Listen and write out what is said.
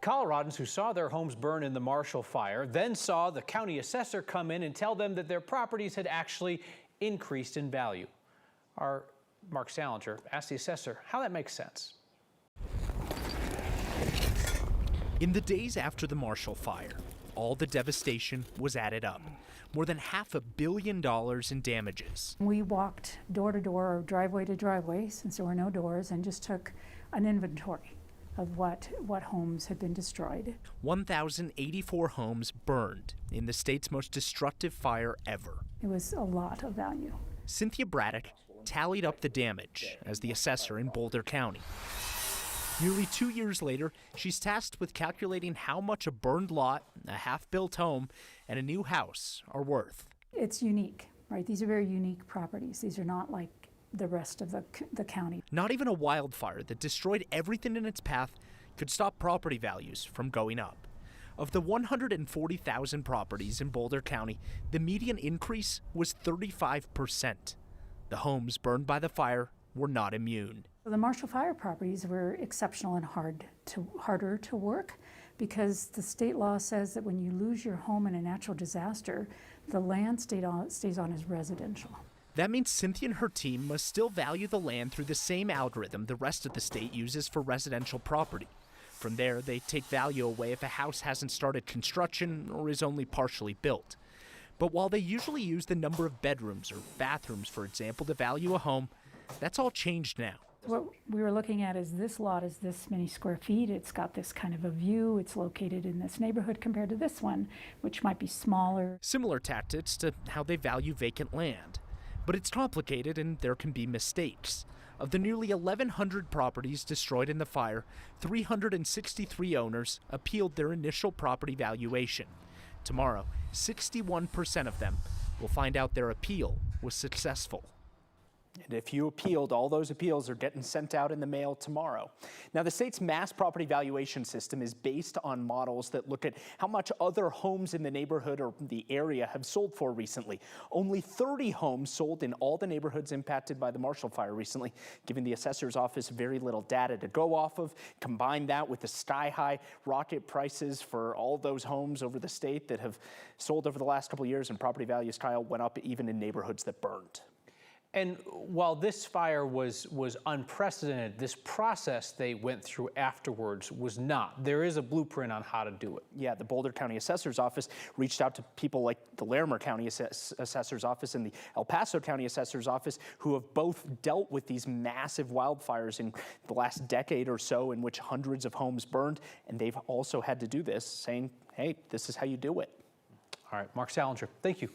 Coloradans who saw their homes burn in the Marshall Fire then saw the county assessor come in and tell them that their properties had actually increased in value. Our Mark Salinger asked the assessor how that makes sense. In the days after the Marshall Fire, all the devastation was added up. More than $500 million in damages. We walked door to door, or driveway to driveway, since there were no doors, and just took an inventory of what homes had been destroyed. 1,084 homes burned in the state's most destructive fire ever. It was a lot of value. Cynthia Braddock tallied up the damage as the assessor in Boulder County. Nearly 2 years later, she's tasked with calculating how much a burned lot, a half-built home, and a new house are worth. It's unique, right? These are very unique properties. These are not like the rest of the county. Not even a wildfire that destroyed everything in its path could stop property values from going up. Of the 140,000 properties in Boulder County, the median increase was 35%. The homes burned by the fire were not immune. The Marshall Fire properties were exceptional and harder to work because the state law says that when you lose your home in a natural disaster, the land stays on as residential. That means Cynthia and her team must still value the land through the same algorithm the rest of the state uses for residential property. From there, they take value away if a house hasn't started construction or is only partially built. But while they usually use the number of bedrooms or bathrooms, for example, to value a home, that's all changed now. What we were looking at is this lot is this many square feet. It's got this kind of a view. It's located in this neighborhood compared to this one, which might be smaller. Similar tactics to how they value vacant land. But it's complicated and there can be mistakes. Of the nearly 1,100 properties destroyed in the fire, 363 owners appealed their initial property valuation. Tomorrow, 61% of them will find out their appeal was successful. And if you appealed, all those appeals are getting sent out in the mail tomorrow. Now, the state's mass property valuation system is based on models that look at how much other homes in the neighborhood or the area have sold for recently. Only 30 homes sold in all the neighborhoods impacted by the Marshall Fire recently, giving the assessor's office very little data to go off of. Combine that with the sky-high rocket prices for all those homes over the state that have sold over the last couple of years, and property values, Kyle, went up even in neighborhoods that burned. And while this fire was unprecedented, this process they went through afterwards was not. There is a blueprint on how to do it. Yeah, the Boulder County Assessor's Office reached out to people like the Larimer County Assessor's Office and the El Paso County Assessor's Office, who have both dealt with these massive wildfires in the last decade or so, in which hundreds of homes burned. And they've also had to do this, saying, hey, this is how you do it. All right, Mark Salinger, thank you.